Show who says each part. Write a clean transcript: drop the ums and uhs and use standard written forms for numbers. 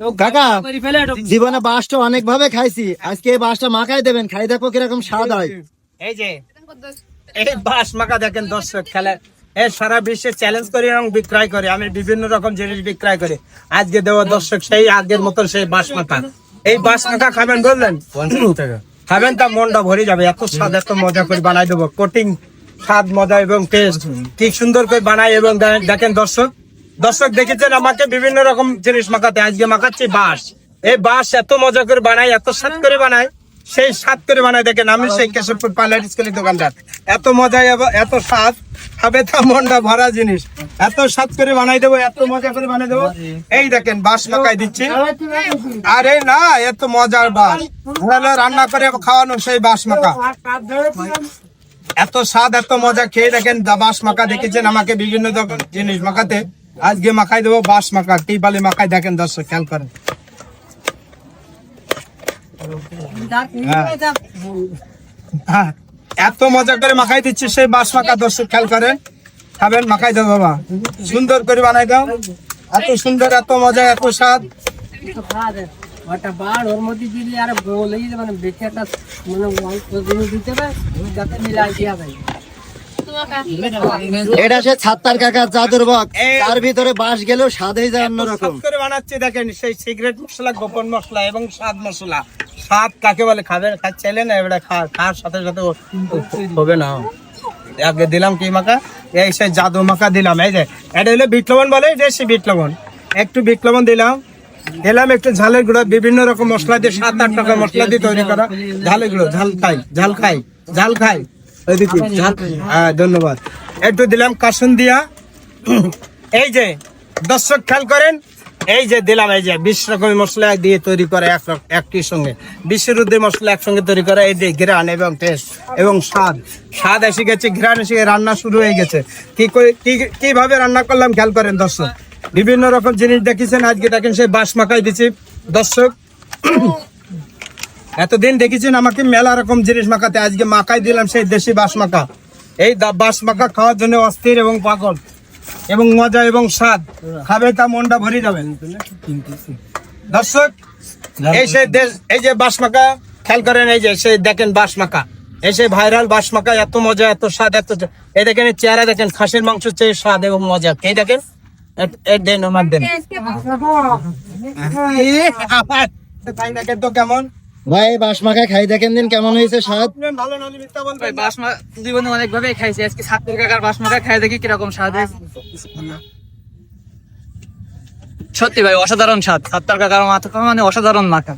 Speaker 1: কাকা জীবনে বাঁশটা অনেক ভাবে খাইছি, আজকে এই বাঁশটা মাখাই দেবেন, খাই দেখো কিরকম স্বাদ হয়।
Speaker 2: এই যে এই বাঁশ মাখা দেখেন দর্শক, খেলে এর সারা বিশ্বে চ্যালেঞ্জ করি এবং বিক্রয় করি, আমি বিভিন্ন রকম জিনিস বিক্রয় করি। আজকে দেবো দর্শক সেই আগের মতো সেই বাঁশ মাখা। এই বাঁশ মাখা খাবেন বললেন, খাবেন তা মনটা ভরে যাবে, এত স্বাদ, এত মজা করে বানাই দেবো। কোটিং, স্বাদ, মজা এবং টেস্ট কি সুন্দর করে বানাই। এবং দেখেন দর্শক, দর্শক দেখেছেন আমাকে বিভিন্ন রকম জিনিস মাখাতে, আজকে মাখাচ্ছি বাঁশ। এই বাঁশ এত মজা করে বানাই, এত স্বাদ করে বানাই, সেই স্বাদ করে বানাই। দেখেন আমি সেই কেশবপুর পার্লার স্কুলের দোকানদার, এত মজা এত স্বাদ, খাবে তা মনটা ভরা জিনিস, এত স্বাদ করে বানাই দেবো, এত মজা করে বানাই দেবো। এই দেখেন বাঁশ মাখাই দিচ্ছি, আরে না এত মজার বাঁশ রান্না করে খাওয়ানো সেই বাঁশ মাখা, এত স্বাদ এত মজা। খেয়ে দেখেন বাঁশ মাখা, দেখেছেন আমাকে বিভিন্ন রকম জিনিস মাখাতে, আজকে মাখাই দেবো বাঁশ মাখা। কি বলে মাখাই দেখেন দর্শক, খেয়াল করেন। হ্যাঁ, এত মজা করে মাখাই দিচ্ছি সেই বাঁশ মাখা দর্শক, খেয়াল করেন। খাবেন, মাখাই দাও বাবা, সুন্দর করে বানাই দাও, এত সুন্দর, এত মজা, এত স্বাদ।
Speaker 1: এটা সে ছাত্তার কাকার জাদুর বক, তার ভিতরে বাঁশ গেলেও স্বাদ হয়ে যায় অন্যরকম
Speaker 2: করে বানাচ্ছি। দেখেন সেই সিক্রেট মশলা, গোপন মশলা এবং স্বাদ মশলা। স্বাদ কাকে বলে, খাবেন, খাচ্ছিলে না এবারে খাওয়ার সাথে সাথে হবে না। আগে দিলাম কি মাখা, এই সেই জাদু মাখা দিলাম। এই যে এটা হলো বিট লবণ বলে, দেশি বিট লবণ, একটু বিট লবণ দিলাম, একটু ঝালের গুঁড়ো, বিভিন্ন রকম মশলা দিয়ে 7-8 টাকা মশলা দিয়ে তৈরি করা ঝালের গুঁড়ো। ঝাল খাই ওইদিকে ঝাল। হ্যাঁ, ধন্যবাদ। একটু দিলাম কাসুন দিয়া। এই যে দর্শক খেয়াল করেন, এই যে দিলাম, এই যে 20 রকমের মশলা দিয়ে তৈরি করে একই সঙ্গে, 20 রুদ্র মশলা একসঙ্গে তৈরি করে। এই যে ঘ্রাণ এবং টেস্ট এবং স্বাদ এসে গেছে, ঘ্রাণ এসে রান্না শুরু হয়ে গেছে। কিভাবে রান্না করলাম খেয়াল করেন দর্শক, বিভিন্ন রকম জিনিস দেখেছেন, আজকে দেখেন সেই বাঁশ মাখাই দিচ্ছি দর্শক। এতদিন দেখেছেন আমাকে মেলা রকম জিনিস মাখাতে, আজকে মাখাই দিলাম সেই দেশি বাঁশ মাখা। এই বাঁশ মাখা খাওয়ার জন্য অস্থির এবং পাগল, এবং মজা এবং স্বাদ, খাবে তা মনটা ভরে যাবে দর্শক। এই যে বাঁশ মাখা খেয়াল করেন, এই যে সেই দেখেন বাঁশ মাখা, এই সেই ভাইরাল বাঁশ মাখা, এত মজা, এত স্বাদ, এই দেখেন চেহারা দেখেন, খাসির মাংস চেয়ে স্বাদ এবং মজা। এই দেখেন তো কেমন
Speaker 1: ভাই, বাঁশ মাখা খাই দেখেন দিন কেমন হয়েছে স্বাদ।
Speaker 3: জীবনে অনেক ভাবে খাইছি, আজকে ছাত্রের কাকার বাঁশ মাখা খাই দেখি কিরকম স্বাদ। সত্যি ভাই অসাধারণ স্বাদ, ছাত্রের কাকার মাথা মানে অসাধারণ মাখা।